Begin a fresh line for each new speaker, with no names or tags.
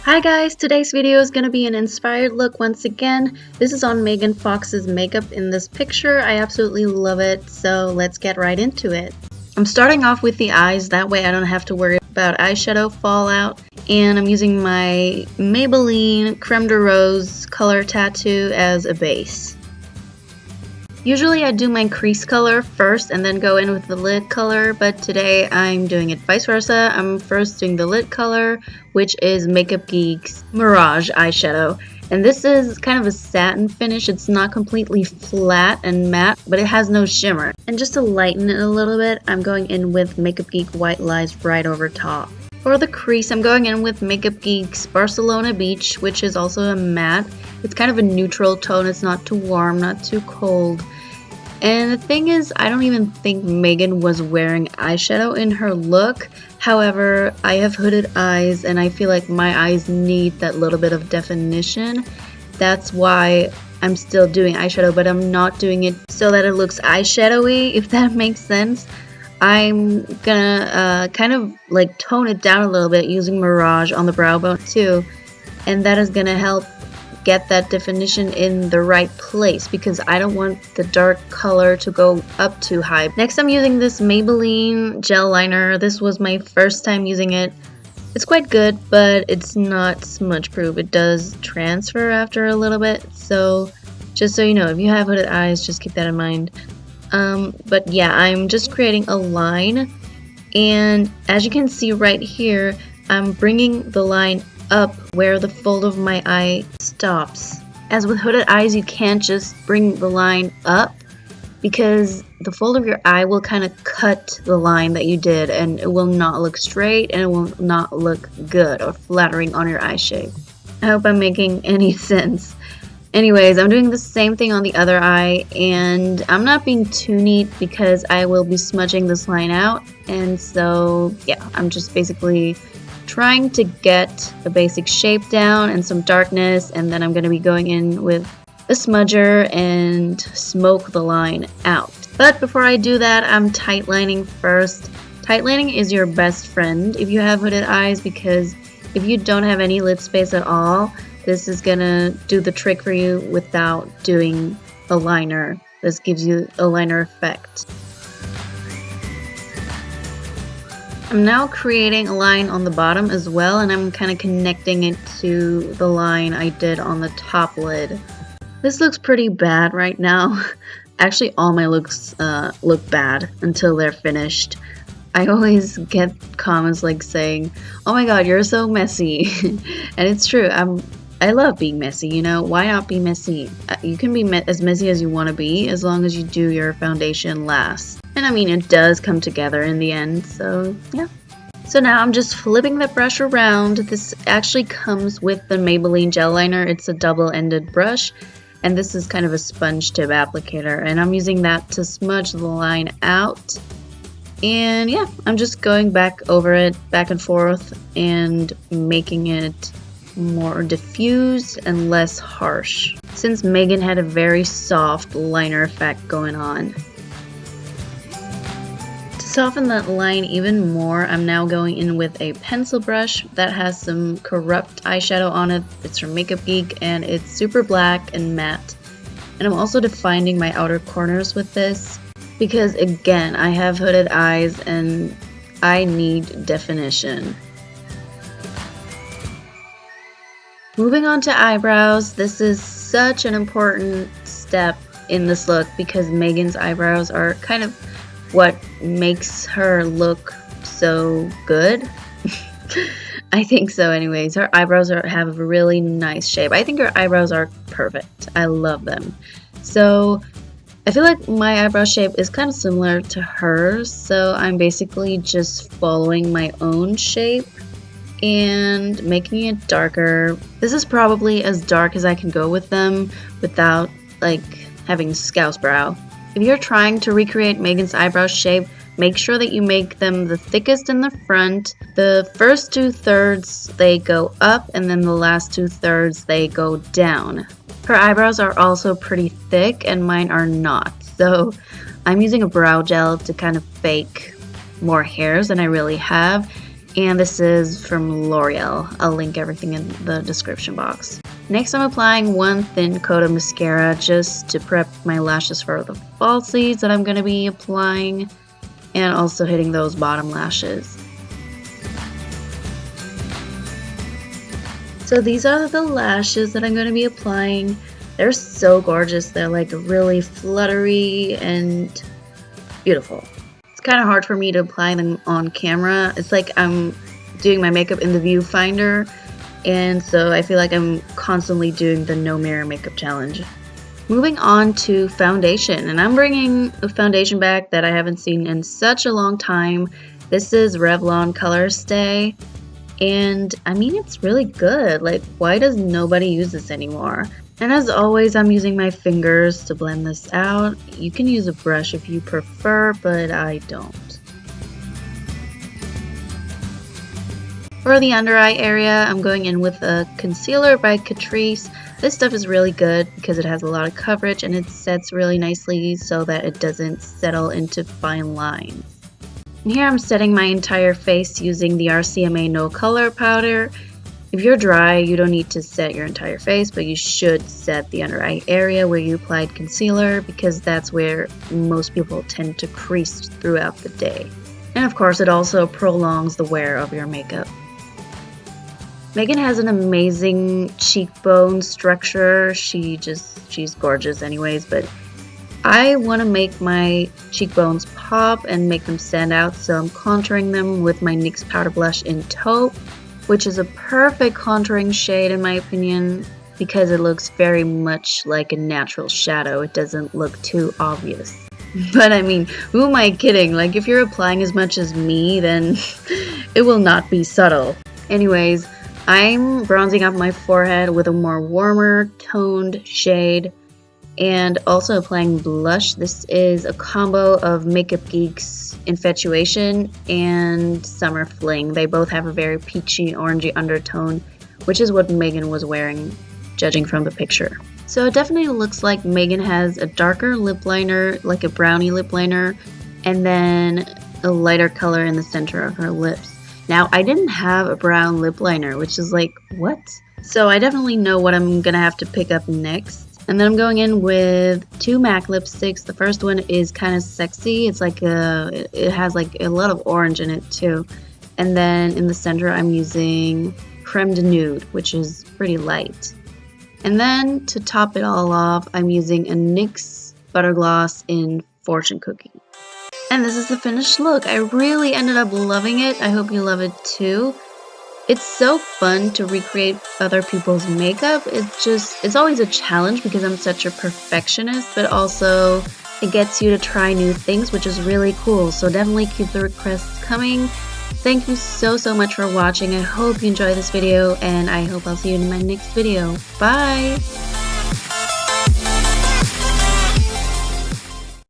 Hi guys, today's video is going to be an inspired look once again. This is on Megan Fox's makeup in this picture. I absolutely love it, so let's get right into it. I'm starting off with the eyes, that way I don't have to worry about eyeshadow fallout. And I'm using my Maybelline Creme de Rose color tattoo as a base. Usually I do my crease color first and then go in with the lid color, but today I'm doing it vice versa. I'm first doing the lid color, which is Makeup Geek's Mirage eyeshadow. And this is kind of a satin finish. It's not completely flat and matte, but it has no shimmer. And just to lighten it a little bit, I'm going in with Makeup Geek White Lies right over top. For the crease, I'm going in with Makeup Geek's Barcelona Beige, which is also a matte. It's kind of a neutral tone. It's not too warm, not too cold. And the thing is, I don't even think Megan was wearing eyeshadow in her look. However, I have hooded eyes and I feel like my eyes need that little bit of definition. That's why I'm still doing eyeshadow, but I'm not doing it so that it looks eyeshadowy, if that makes sense. I'm gonna kind of like tone it down a little bit using Mirage on the brow bone too. And that is gonna help get that definition in the right place because I don't want the dark color to go up too high. Next, I'm using this Maybelline gel liner. This was my first time using it. It's quite good, but it's not smudge proof. It does transfer after a little bit, so just so you know, if you have hooded eyes, just keep that in mind. But yeah, I'm just creating a line, and as you can see right here, I'm bringing the line up where the fold of my eye stops. As with hooded eyes, you can't just bring the line up because the fold of your eye will kind of cut the line that you did and it will not look straight and it will not look good or flattering on your eye shape. I hope I'm making any sense. Anyways, I'm doing the same thing on the other eye and I'm not being too neat because I will be smudging this line out, and so yeah, I'm just basically trying to get a basic shape down and some darkness, and then I'm going to be going in with a smudger and smoke the line out. But before I do that, I'm tight lining first. Tight lining is your best friend if you have hooded eyes, because if you don't have any lid space at all, this is going to do the trick for you without doing a liner. This gives you a liner effect. I'm now creating a line on the bottom as well, and I'm kind of connecting it to the line I did on the top lid. This looks pretty bad right now. Actually, all my looks look bad until they're finished. I always get comments like saying, "Oh my god, you're so messy." And it's true. I love being messy, you know? Why not be messy? You can be as messy as you want to be as long as you do your foundation last. And I mean, it does come together in the end, so yeah. So now I'm just flipping the brush around. This actually comes with the Maybelline gel liner. It's a double-ended brush, and this is kind of a sponge tip applicator, and I'm using that to smudge the line out. And yeah, I'm just going back over it, back and forth, and making it more diffused and less harsh, since Megan had a very soft liner effect going on. To soften that line even more, I'm now going in with a pencil brush that has some Corrupt eyeshadow on it. It's from Makeup Geek and it's super black and matte. And I'm also defining my outer corners with this because, again, I have hooded eyes and I need definition. Moving on to eyebrows, this is such an important step in this look because Megan's eyebrows are kind of what makes her look so good. I think so anyways. Her eyebrows have a really nice shape. I think her eyebrows are perfect. I love them. So I feel like my eyebrow shape is kind of similar to hers, so I'm basically just following my own shape and making it darker. This is probably as dark as I can go with them without like having scouse brow. If you're trying to recreate Megan's eyebrow shape, make sure that you make them the thickest in the front. The first 2/3 they go up, and then the last 2/3 they go down. Her eyebrows are also pretty thick and mine are not, so I'm using a brow gel to kind of fake more hairs than I really have. and this is from L'Oreal. I'll link everything in the description box. Next, I'm applying one thin coat of mascara just to prep my lashes for the falsies that I'm going to be applying, and also hitting those bottom lashes. So these are the lashes that I'm going to be applying. They're so gorgeous. They're like really fluttery and beautiful. It's kind of hard for me to apply them on camera. It's like I'm doing my makeup in the viewfinder, and so I feel like I'm constantly doing the no mirror makeup challenge. Moving on to foundation, and I'm bringing a foundation back that I haven't seen in such a long time. This is Revlon Colorstay, and I mean, it's really good. Like, why does nobody use this anymore? And as always, I'm using my fingers to blend this out. You can use a brush if you prefer, but I don't. For the under eye area, I'm going in with a concealer by Catrice. This stuff is really good because it has a lot of coverage and it sets really nicely so that it doesn't settle into fine lines. And here I'm setting my entire face using the RCMA No Color powder. If you're dry, you don't need to set your entire face, but you should set the under eye area where you applied concealer because that's where most people tend to crease throughout the day. And of course, it also prolongs the wear of your makeup. Megan has an amazing cheekbone structure. She's gorgeous anyways, but I want to make my cheekbones pop and make them stand out, so I'm contouring them with my NYX Powder Blush in Taupe, which is a perfect contouring shade in my opinion because it looks very much like a natural shadow. It doesn't look too obvious. But I mean, who am I kidding? Like, if you're applying as much as me, then it will not be subtle. Anyways, I'm bronzing up my forehead with a more warmer toned shade and also applying blush. This is a combo of Makeup Geek's Infatuation and Summer Fling. They both have a very peachy orangey undertone, which is what Megan was wearing, judging from the picture. So it definitely looks like Megan has a darker lip liner, like a brownie lip liner, and then a lighter color in the center of her lips. Now, I didn't have a brown lip liner, which is like, what? So I definitely know what I'm gonna have to pick up next. And then I'm going in with two MAC lipsticks. The first one is kind of sexy. It's like it has like a lot of orange in it too. And then in the center, I'm using Creme de Nude, which is pretty light. And then to top it all off, I'm using a NYX Butter Gloss in Fortune Cookie. And this is the finished look. I really ended up loving it. I hope you love it too. It's so fun to recreate other people's makeup. It's always a challenge because I'm such a perfectionist, but also it gets you to try new things, which is really cool. So definitely keep the requests coming. Thank you so much for watching. I hope you enjoyed this video, and I hope I'll see you in my next video. Bye!